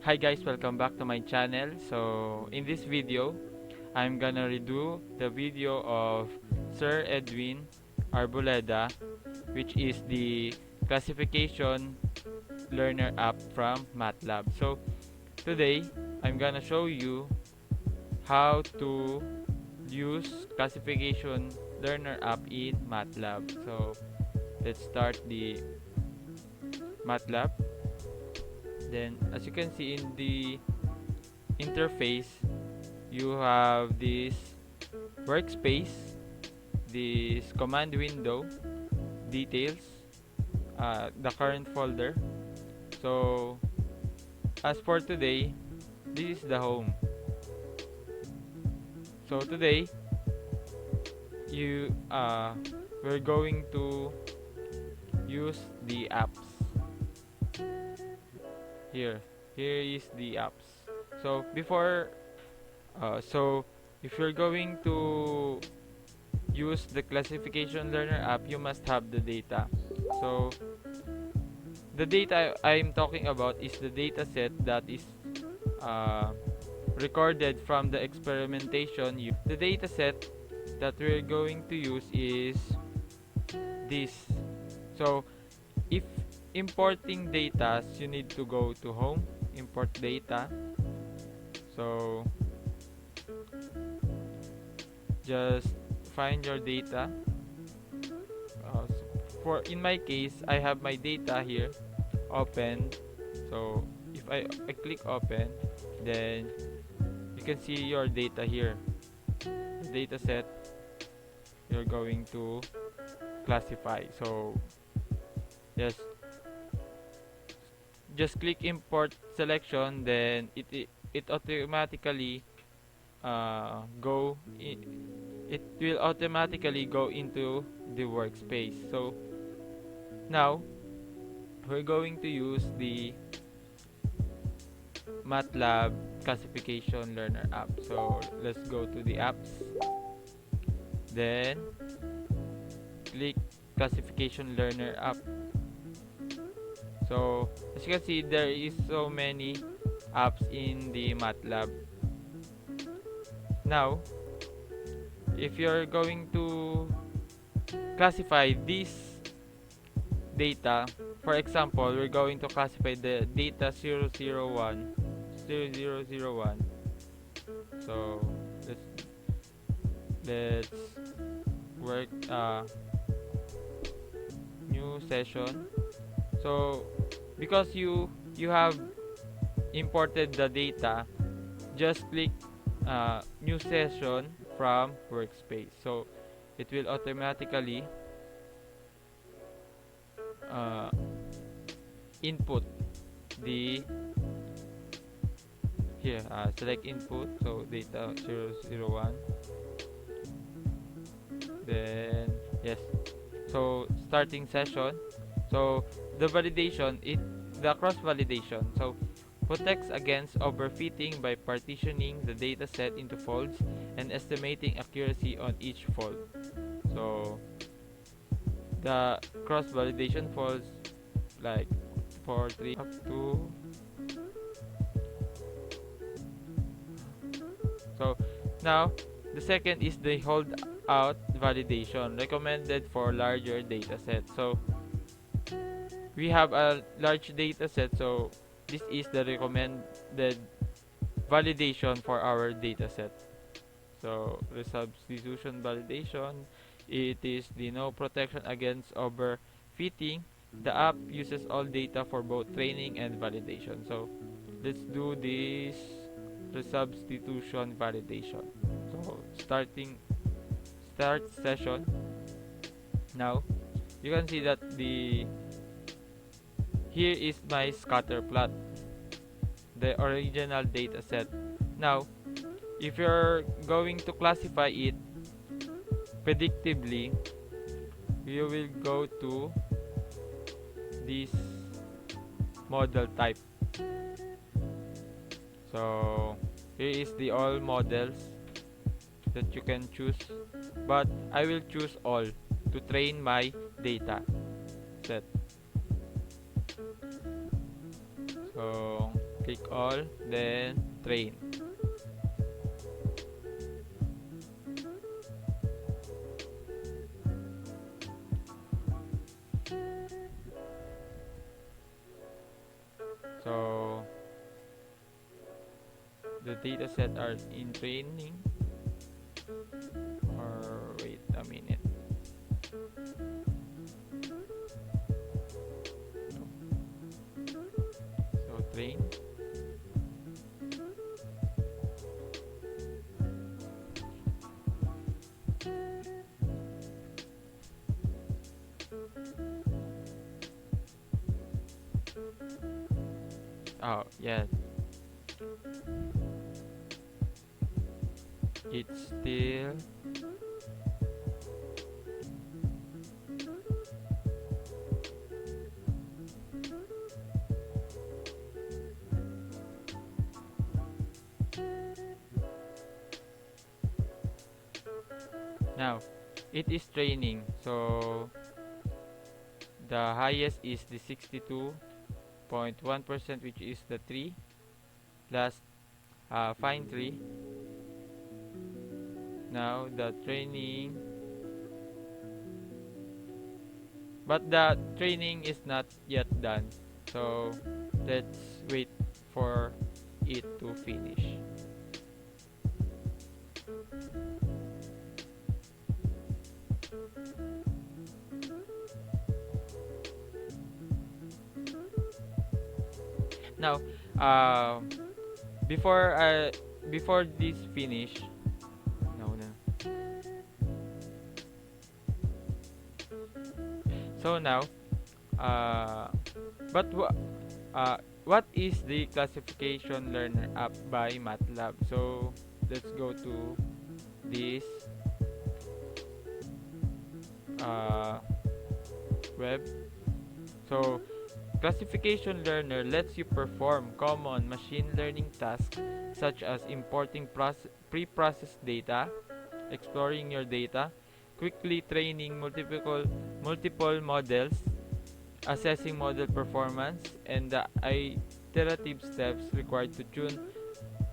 Hi guys, welcome back to my channel. So in this video, I'm gonna redo the video of Sir Edwin Arboleda, which is the classification learner app from Matlab. So today, I'm gonna show you how to use classification learner app in Matlab. So let's start the Matlab. Then as you can see in the interface, you have this workspace, this command window, details, the current folder. So as for today, this is the home. So today you we're going to use the apps. Here is the apps. So before so if you're going to use the classification learner app, you must have the data. So the data I'm talking about is the data set that is uh, recorded from the experimentation. The data set that we're going to use is this. So if importing data, you need to go to home, import data. So just find your data. For in my case, I have my data here open. So if I click open, then you can see your data here, the data set you're going to classify. So yes, just click import selection, then it automatically go it will automatically go into the workspace. So now we're going to use the Matlab classification learner app. So let's go to the apps, then click classification learner app. So as you can see, there is so many apps in the Matlab. Now if you're going to classify this data, for example, we're going to classify the data 001. So let's work new session. So because you have imported the data, just click new session from workspace. So it will automatically input the here, select input, so data 001, then yes, so starting session. So the validation, the cross validation, so protects against overfitting by partitioning the data set into folds and estimating accuracy on each fold. So the cross validation folds like 4 3 up to, so now the second is the hold out validation, recommended for larger data sets. So we have a large data set, so this is the recommended validation for our data set. So the substitution validation, it is the no protection against overfitting. The app uses all data for both training and validation. So let's do this, the substitution validation. So start session. Now you can see that here is my scatter plot, the original data set. Now if you're going to classify it predictively, you will go to this model type. So here is the all models that you can choose, but I will choose all to train my data set. So click all, then train. So the data set are in training, or wait a minute. So train. Oh yes, it's still now. It is training. So the highest is the 62.1%, which is the tree last fine tree. Now the training, but the training is not yet done. So let's wait for it to finish. Now, before before this finish, no, no. So now, uh, but what is the classification learner app by Matlab? So let's go to this web. So classification learner lets you perform common machine learning tasks such as importing pre-processed data, exploring your data, quickly training multiple models, assessing model performance, and the iterative steps required to tune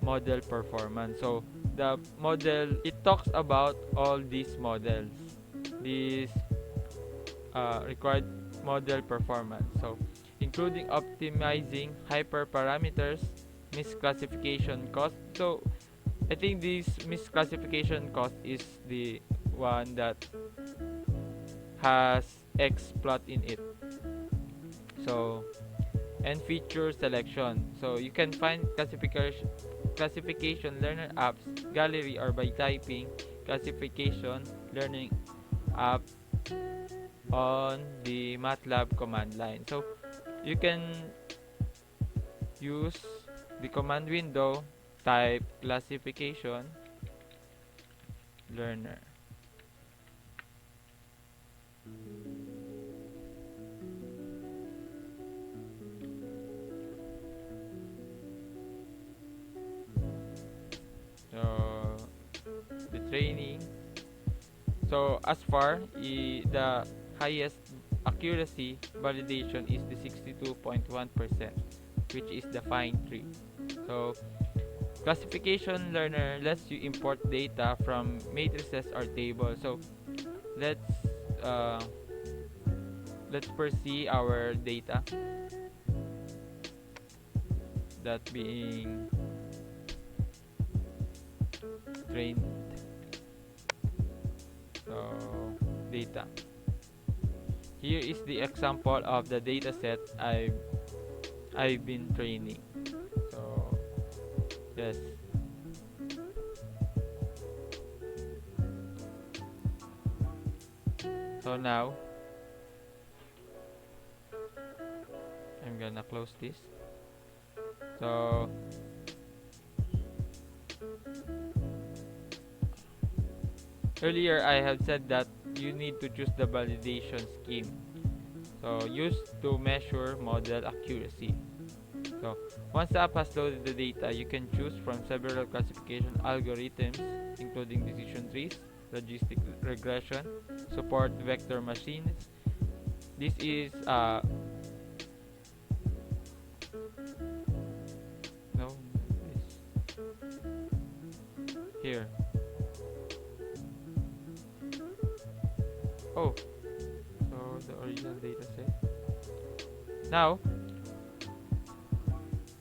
model performance. So the model, it talks about all these models, these required model performance. So including optimizing hyperparameters, misclassification cost. So I think this misclassification cost is the one that has X plot in it. So and feature selection. So you can find classification learner apps gallery or by typing classification learning app on the Matlab command line. So you can use the command window, type classification learner. So the training. So as far the highest accuracy validation is the 62.1%, which is the fine tree. So classification learner lets you import data from matrices or tables. So let's uh, let's foresee our data that being trained. So data. Here is the example of the data set I've been training. So yes. So now I'm gonna close this. So earlier I have said that you need to choose the validation scheme. So used to measure model accuracy. So once the app has loaded the data, you can choose from several classification algorithms, including decision trees, logistic regression, support vector machines. This is here. Oh, so the original data set. Now,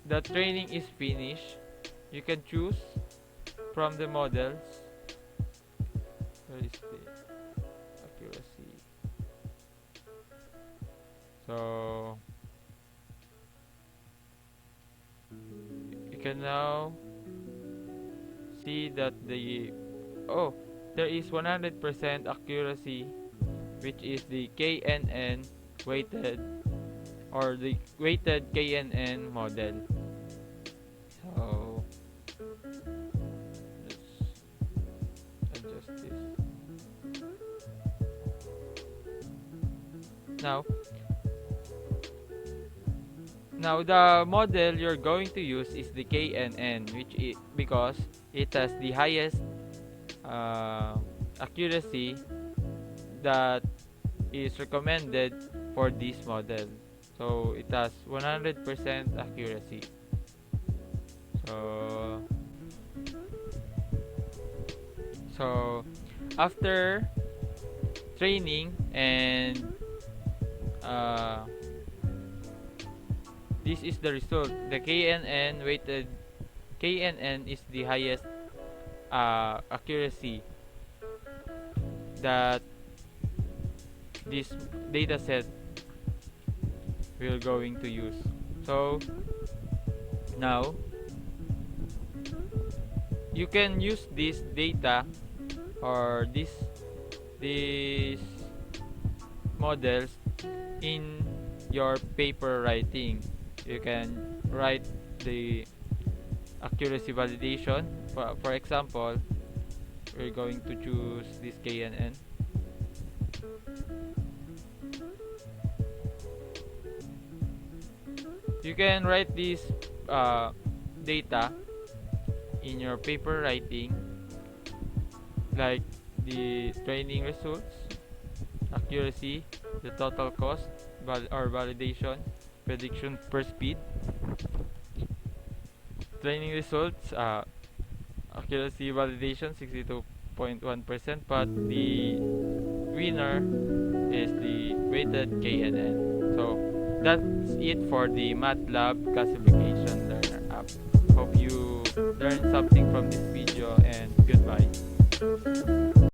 the training is finished. You can choose from the models. Where is the accuracy? So, you can now see that there is 100% accuracy, which is the KNN weighted, or the weighted KNN model. So let's adjust this. Now, the model you're going to use is the KNN, because it has the highest accuracy that is recommended for this model. So it has 100% accuracy. So after training and this is the result. The KNN is the highest accuracy that this dataset we're going to use. So now you can use this data or these models in your paper writing. You can write the accuracy validation. For example, we're going to choose this KNN. You can write this data in your paper writing, like the training results, accuracy, the total cost, or validation, prediction per speed, training results, accuracy validation 62.1%, but the winner is the weighted KNN. So that's it for the Matlab classification learner app. Hope you learned something from this video, and goodbye.